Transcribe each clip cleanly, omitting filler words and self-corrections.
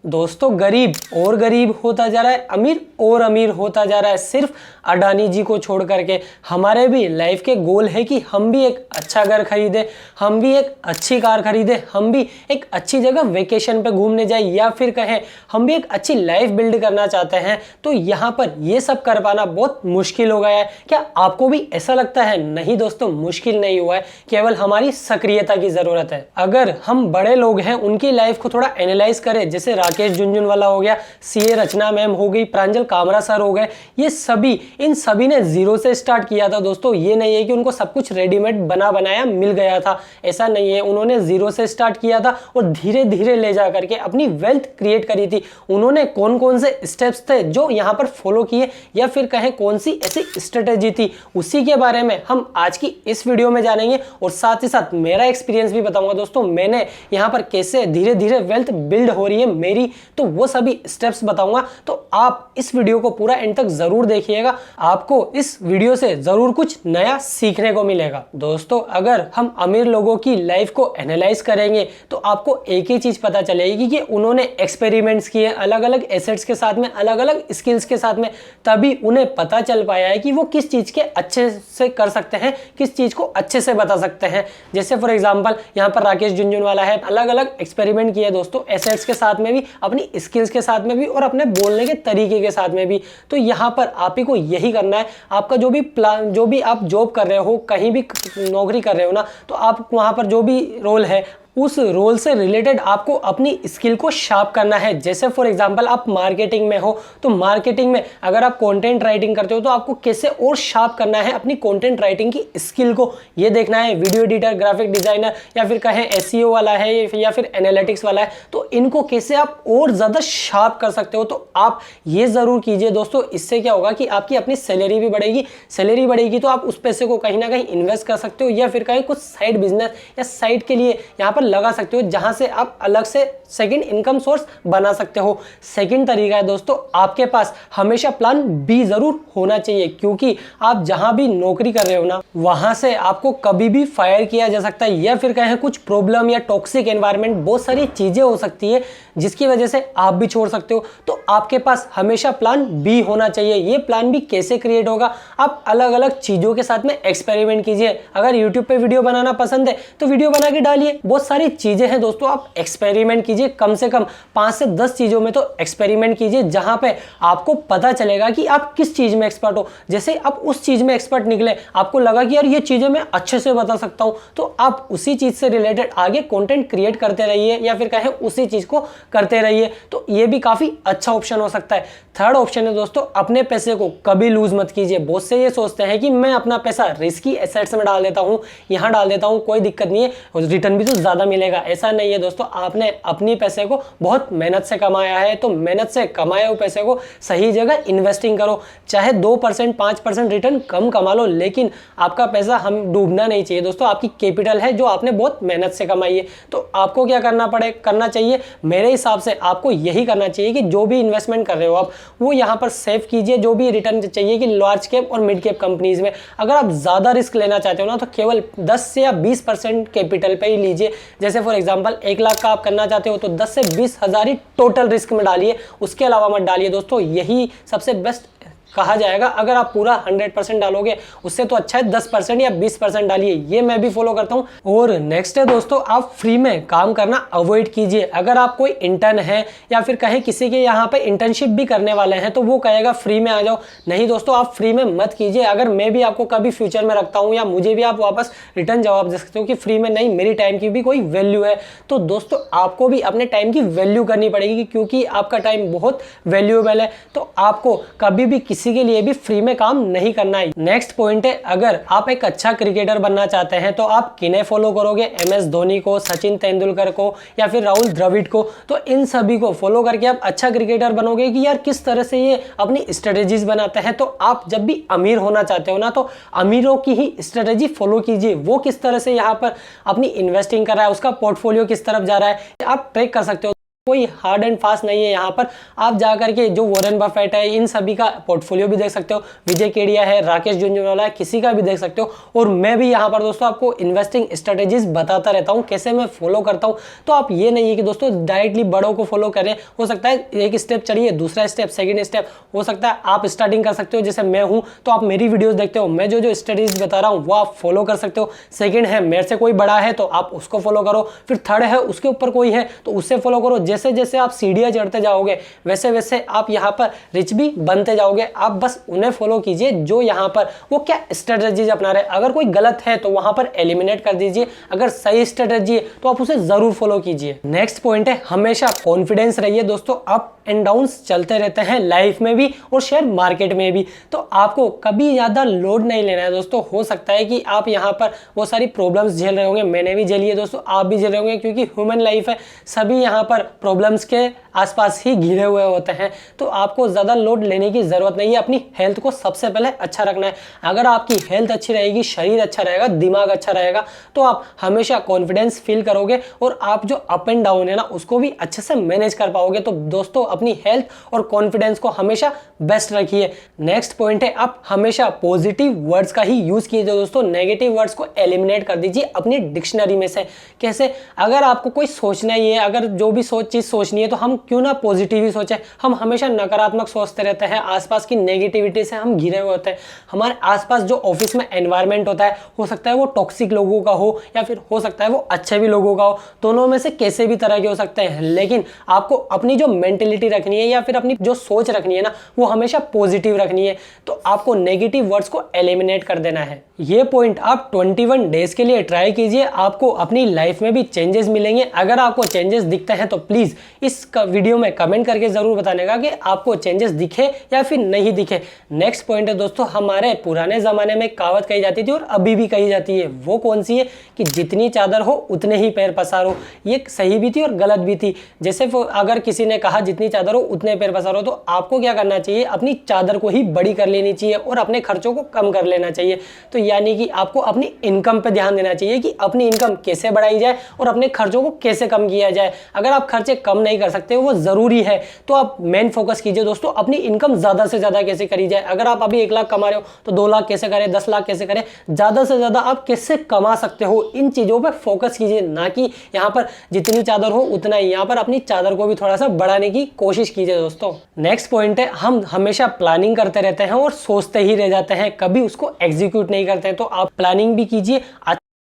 दोस्तों गरीब और गरीब होता जा रहा है, अमीर और अमीर होता जा रहा है, सिर्फ अडानी जी को छोड़ करके। हमारे भी लाइफ के गोल है कि हम भी एक अच्छा घर खरीदें, हम भी एक अच्छी कार खरीदें, हम भी एक अच्छी जगह वेकेशन पे घूमने जाए, या फिर कहें हम भी एक अच्छी लाइफ बिल्ड करना चाहते हैं। तो यहाँ पर ये सब कर पाना बहुत मुश्किल हो गया है। क्या आपको भी ऐसा लगता है? नहीं दोस्तों, मुश्किल नहीं हुआ है, केवल हमारी सक्रियता की जरूरत है। अगर हम बड़े लोग हैं, उनकी लाइफ को थोड़ा एनालाइज करें, जैसे राकेश झुनझुनवाला हो गया, सीए रचना मैम हो गई, प्रांजल कामरा सर हो गए, ये सभी इन सभी ने जीरो से स्टार्ट किया था। दोस्तों ये नहीं है कि उनको सब कुछ रेडीमेड बना बनाया मिल गया था, ऐसा नहीं है। उन्होंने जीरो से स्टार्ट किया था और धीरे धीरे ले जा करके अपनी वेल्थ क्रिएट करी थी। उन्होंने कौन कौन से स्टेप्स थे जो यहाँ पर फॉलो किए, या फिर कहें कौन सी ऐसी स्ट्रेटेजी थी, उसी के बारे में हम आज की इस वीडियो में जानेंगे। और साथ ही साथ मेरा एक्सपीरियंस भी बताऊंगा दोस्तों, मैंने यहाँ पर कैसे धीरे धीरे वेल्थ बिल्ड हो रही है मेरी, तो वो सभी स्टेप्स बताऊंगा। तो आप इस वीडियो को पूरा एंड तक जरूर देखिएगा, आपको इस वीडियो से जरूर कुछ नया सीखने को मिलेगा। दोस्तों अगर हम अमीर लोगों की लाइफ को एनालाइज करेंगे तो आपको एक ही चीज पता चलेगी कि उन्होंने एक्सपेरिमेंट्स किए अलग अलग एसेट्स के साथ में, अलग अलग स्किल्स के साथ में, तभी उन्हें पता चल पाया है कि वो किस चीज के अच्छे से कर सकते हैं, किस चीज को अच्छे से बता सकते हैं। जैसे फॉर एग्जांपल यहाँ पर राकेश झुनझुनवाला है, अलग अलग एक्सपेरिमेंट किए दोस्तों, एसेट्स के साथ में भी, अपनी स्किल्स के साथ में भी, और अपने बोलने के तरीके के साथ में भी। तो यहाँ पर आप ही को यही करना है। आपका जो भी प्लान, जो भी आप जॉब कर रहे हो, कहीं भी नौकरी कर रहे हो ना, तो आप वहाँ पर जो भी रोल है, उस रोल से रिलेटेड आपको अपनी स्किल को शार्प करना है। जैसे फॉर एग्जांपल आप मार्केटिंग में हो, तो मार्केटिंग में अगर आप कंटेंट राइटिंग करते हो तो आपको कैसे और शार्प करना है अपनी कंटेंट राइटिंग की स्किल को, ये देखना है। वीडियो एडिटर, ग्राफिक डिजाइनर, या फिर कहें एसईओ वाला है, या फिर एनालिटिक्स वाला है, तो इनको कैसे आप और ज़्यादा शार्प कर सकते हो, तो आप ये ज़रूर कीजिए दोस्तों। इससे क्या होगा कि आपकी अपनी सैलरी भी बढ़ेगी। सैलरी बढ़ेगी तो आप उस पैसे को कहीं ना कहीं इन्वेस्ट कर सकते हो, या फिर कहीं कुछ साइड बिजनेस या साइड के लिए यहाँ पर लगा सकते हो, जहां से आप अलग से सेकंड इनकम सोर्स बना सकते हो। सेकंड तरीका है दोस्तों, आपके पास हमेशा प्लान बी जरूर होना चाहिए, क्योंकि आप जहां भी नौकरी कर रहे हो ना, वहां से आपको कभी भी फायर किया जा सकता है, या फिर कहें कुछ प्रॉब्लम या टॉक्सिक एनवायरनमेंट, बहुत सारी चीजें हो सकती है जिसकी वजह से आप भी छोड़ सकते हो। तो आपके पास हमेशा प्लान बी होना चाहिए। ये प्लान बी कैसे क्रिएट होगा? आप अलग अलग चीजों के साथ में एक्सपेरिमेंट कीजिए। अगर यूट्यूब पे वीडियो बनाना पसंद है तो वीडियो बना के डालिए। बहुत सारी चीजें हैं दोस्तों, आप एक्सपेरिमेंट कीजिए। कम से कम 5 से 10 चीजों में तो एक्सपेरिमेंट कीजिए, जहां पे आपको पता चलेगा कि आप किस चीज में एक्सपर्ट हो। जैसे आप उस चीज में एक्सपर्ट निकले, आपको लगा कि यार ये चीजें मैं अच्छे से बता सकता हूं, तो आप उसी चीज से रिलेटेड आगे कंटेंट क्रिएट करते रहिए, या फिर कहें उसी चीज को करते रहिए। तो ये भी काफी अच्छा ऑप्शन हो सकता है। थर्ड ऑप्शन है दोस्तों, अपने पैसे को कभी लूज मत कीजिए। बहुत से ये सोचते हैं कि मैं अपना पैसा रिस्की एसेट्स में डाल देता हूं, यहां डाल देता हूं, कोई दिक्कत नहीं है, रिटर्न भी तो ज्यादा मिलेगा। ऐसा नहीं है दोस्तों, आपने अपनी पैसे को बहुत मेहनत से कमाया है, तो मेहनत से कमाए हुए पैसे को सही जगह इन्वेस्टिंग करो। चाहे 2%, 5% रिटर्न कम कमा लो, लेकिन आपका पैसा हम डूबना नहीं चाहिए दोस्तों। आपकी कैपिटल है जो आपने बहुत मेहनत से कमाई है, तो आपको क्या करना चाहिए? मेरे हिसाब से आपको यही करना चाहिए कि जो भी इन्वेस्टमेंट कर रहे हो आप, वो यहाँ पर सेव कीजिए। जो भी रिटर्न चाहिए कि लार्ज कैप और मिड कैप कंपनीज में, अगर आप ज्यादा रिस्क लेना चाहते हो ना, तो केवल 10 से या 20% कैपिटल पे ही लीजिए। जैसे फॉर एग्जांपल 1 लाख का आप करना चाहते हो तो 10 से 20 हज़ार ही टोटल रिस्क में डालिए, उसके अलावा मत डालिए दोस्तों। यही सबसे बेस्ट कहा जाएगा। अगर आप पूरा 100% डालोगे, उससे तो अच्छा है 10% या 20% डालिए। ये मैं भी फॉलो करता हूं। और नेक्स्ट है दोस्तों, आप फ्री में काम करना अवॉइड कीजिए। अगर आप कोई इंटर्न है, या फिर कहें किसी के यहाँ पे इंटर्नशिप भी करने वाले हैं, तो वो कहेगा फ्री में आ जाओ। नहीं दोस्तों, आप फ्री में मत कीजिए। अगर मैं भी आपको कभी फ्यूचर में रखता हूँ, या मुझे भी आप वापस रिटर्न जवाब दे सकते हो कि फ्री में नहीं, मेरी टाइम की भी कोई वैल्यू है। तो दोस्तों आपको भी अपने टाइम की वैल्यू करनी पड़ेगी, क्योंकि आपका टाइम बहुत वैल्यूएबल है। तो आपको कभी भी किसी के लिए भी फ्री में काम नहीं करना है। नेक्स्ट पॉइंट है, अगर आप एक अच्छा क्रिकेटर बनना चाहते हैं तो आप किन्हें फॉलो करोगे? MS धोनी को, सचिन तेंदुलकर को, या फिर राहुल द्रविड़ को। तो इन सभी को फॉलो करके आप अच्छा क्रिकेटर बनोगे कि यार किस तरह से ये अपनी स्ट्रेटेजीज बनाते हैं। तो आप जब भी अमीर होना चाहते हो ना, तो अमीरों की ही स्ट्रेटेजी फॉलो कीजिए। वो किस तरह से यहाँ पर अपनी इन्वेस्टिंग कर रहा है, उसका पोर्टफोलियो किस तरफ जा रहा है, आप ट्रैक कर सकते हो। कोई हार्ड एंड फास्ट नहीं है। यहाँ पर आप जा करके जो वॉरेन बफेट है इन सभी का पोर्टफोलियो भी देख सकते हो, विजय केडिया है, राकेश झुंझुनवाला है, किसी का भी देख सकते हो। और मैं भी यहाँ पर दोस्तों आपको इन्वेस्टिंग स्ट्रेटेजीज बताता रहता हूँ, कैसे मैं फॉलो करता हूँ। तो आप ये नहीं है कि दोस्तों डायरेक्टली बड़ों को फॉलो करें, हो सकता है एक स्टेप चढ़िए, दूसरा स्टेप, सेकेंड स्टेप, हो सकता है आप स्टार्टिंग कर सकते हो जैसे मैं हूँ, तो आप मेरी वीडियोस देखते हो, मैं जो स्ट्रेटेजीज बता रहा हूँ वो आप फॉलो कर सकते हो। सेकंड है मेरे से कोई बड़ा है तो आप उसको फॉलो करो, फिर थर्ड है उसके ऊपर कोई है तो उससे फॉलो करो। जैसे जैसे आप सीढ़ियां चढ़ते जाओगे वैसे वैसे आप यहाँ पर रिच भी बनते जाओगे। आप बस उन्हें फॉलो कीजिए जो यहाँ पर वो क्या स्ट्रेटजीज अपना रहे। अगर कोई गलत है तो वहां पर एलिमिनेट कर दीजिए, अगर सही स्ट्रेटजी है तो आप उसे जरूर फॉलो कीजिए। नेक्स्ट पॉइंट है हमेशा कॉन्फिडेंस रहिए दोस्तों। अप एंड डाउन्स चलते रहते हैं लाइफ में भी और शेयर मार्केट में भी, तो आपको कभी ज़्यादा लोड नहीं लेना है दोस्तों। हो सकता है कि आप यहाँ पर वो सारी प्रॉब्लम्स झेल रहे होंगे, मैंने भी झेली है दोस्तों, आप भी झेल रहे होंगे, क्योंकि ह्यूमन लाइफ है, सभी यहाँ पर प्रॉब्लम्स के आसपास ही घिरे हुए होते हैं। तो आपको ज़्यादा लोड लेने की ज़रूरत नहीं है, अपनी हेल्थ को सबसे पहले अच्छा रखना है। अगर आपकी हेल्थ अच्छी रहेगी, शरीर अच्छा रहेगा, दिमाग अच्छा रहेगा, तो आप हमेशा कॉन्फिडेंस फील करोगे और आप जो अप एंड डाउन है ना उसको भी अच्छे से मैनेज कर पाओगे। तो दोस्तों अपनी हेल्थ और कॉन्फिडेंस को हमेशा बेस्ट रखिए। नेक्स्ट पॉइंट है आप हमेशा पॉजिटिव वर्ड्स का ही यूज कीजिए दोस्तों, नेगेटिव वर्ड्स को एलिमिनेट कर दीजिए अपनी डिक्शनरी में से। कैसे? अगर आपको कोई सोचना ही है, अगर जो भी चीज सोचनी है तो हम क्यों ना पॉजिटिव ही सोचें। हम हमेशा नकारात्मक सोचते रहते हैं, आसपास की नेगेटिविटी से हम घिरे हुए होते हैं। हमारे आसपास जो ऑफिस में एनवायरनमेंट होता है, हो सकता है वो टॉक्सिक लोगों का हो या फिर हो सकता है वो अच्छे भी लोगों का हो, दोनों में से कैसे भी तरह के हो सकते हैं। लेकिन आपको अपनी जो मेंटेलिटी रखनी है या फिर अपनी जो सोच रखनी है ना वो हमेशा पॉजिटिव रखनी है। तो आपको नेगेटिव वर्ड्स को एलिमिनेट कर देना है। ये पॉइंट आप 21 डेज के लिए ट्राई कीजिए, आपको अपनी लाइफ में भी चेंजेस मिलेंगे। अगर आपको चेंजेस दिखते हैं तो प्लीज इस वीडियो में कमेंट करके जरूर बताने का कि आपको चेंजेस दिखे या फिर नहीं दिखे। नेक्स्ट पॉइंट है दोस्तों, हमारे पुराने जमाने में कहावत कही जाती थी और अभी भी कही जाती है, वो कौन सी है कि जितनी चादर हो उतने ही पैर पसारो। ये सही भी थी और गलत भी थी। जैसे अगर किसी ने कहा जितनी चादर हो उतने पैर पसारो, तो आपको क्या करना चाहिए, अपनी चादर को ही बड़ी कर लेनी चाहिए और अपने खर्चों को कम कर लेना चाहिए। तो यानी कि आपको अपनी इनकम पे ध्यान देना चाहिए कि अपनी इनकम कैसे बढ़ाई जाए और अपने खर्चों को कैसे कम किया जाए। अगर आप खर्चे कम नहीं कर सकते वो जरूरी है तो आप मेन फोकस कीजिए दोस्तों, अपनी इनकम ज्यादा से ज्यादा कैसे करी जाए। अगर आप अभी 1 लाख कमा रहे हो तो 2 लाख कैसे करें, 10 लाख कैसे करें, ज्यादा से ज्यादा आप कैसे कमा सकते हो, इन चीजों पर फोकस कीजिए। ना कि यहाँ पर जितनी चादर हो उतना ही, यहाँ पर अपनी चादर को भी थोड़ा सा बढ़ाने की कोशिश कीजिए दोस्तों। नेक्स्ट पॉइंट है हम हमेशा प्लानिंग करते रहते हैं और सोचते ही रह जाते हैं, कभी उसको एग्जीक्यूट नहीं करते हैं। तो आप प्लानिंग भी कीजिए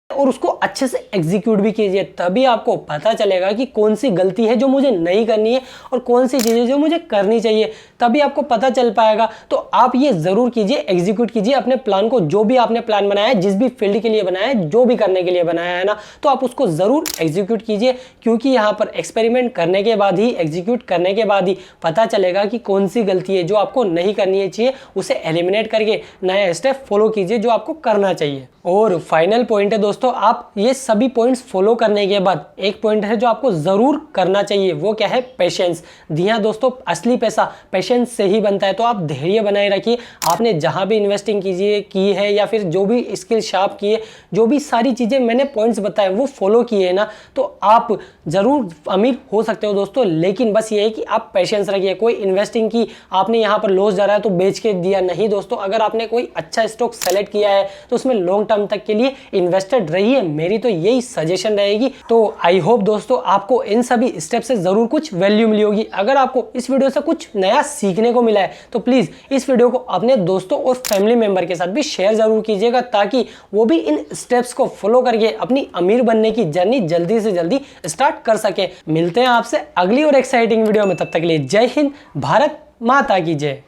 और उसको अच्छे से एग्जीक्यूट भी कीजिए, तभी आपको पता चलेगा कि कौन सी गलती है जो मुझे नहीं करनी है और कौन सी चीज़ें जो मुझे करनी चाहिए, तभी आपको पता चल पाएगा। तो आप ये जरूर कीजिए, एग्जीक्यूट कीजिए अपने प्लान को, जो भी आपने प्लान बनाया है, जिस भी फील्ड के लिए बनाया है, जो भी करने के लिए बनाया है ना, तो आप उसको जरूर एग्जीक्यूट कीजिए, क्योंकि यहाँ पर एक्सपेरिमेंट करने के बाद ही, एग्जीक्यूट करने के बाद ही पता चलेगा कि कौन सी गलती है जो आपको नहीं करनी चाहिए, उसे एलिमिनेट करके नया स्टेप फॉलो कीजिए जो आपको करना चाहिए। और फाइनल पॉइंट है दोस्तों, आप ये सभी पॉइंट्स फॉलो करने के बाद एक पॉइंट है जो आपको जरूर करना चाहिए, वो क्या है, पेशेंस। दिया दोस्तों, असली पैसा पेशेंस से ही बनता है। तो आप धैर्य बनाए रखिए। आपने जहां भी इन्वेस्टिंग की है या फिर जो भी स्किल शार्प किए, जो भी सारी चीजें मैंने पॉइंट्स बताए वो फॉलो किए है ना, तो आप जरूर अमीर हो सकते हो दोस्तों। लेकिन बस ये है कि आप पेशेंस रखिए। कोई इन्वेस्टिंग की, आपने यहाँ पर लॉस जा रहा है तो बेच के दिया नहीं दोस्तों। अगर आपने कोई अच्छा स्टॉक सेलेक्ट किया है तो उसमें लॉन्ग टर्म तक के लिए इन्वेस्टेड रहिए, मेरी तो यही सजेशन रहेगी। तो आई होप दोस्तों आपको इन सभी स्टेप से जरूर कुछ वैल्यू मिली होगी। अगर आपको इस वीडियो से कुछ नया सीखने को मिला है तो प्लीज इस वीडियो को अपने दोस्तों और फैमिली मेंबर के साथ भी शेयर जरूर कीजिएगा, ताकि वो भी इन स्टेप्स को फॉलो करके अपनी अमीर बनने की जर्नी जल्दी से जल्दी स्टार्ट कर सके। मिलते हैं आपसे अगली और एक्साइटिंग वीडियो में, तब तक के लिए जय हिंद, भारत माता की जय।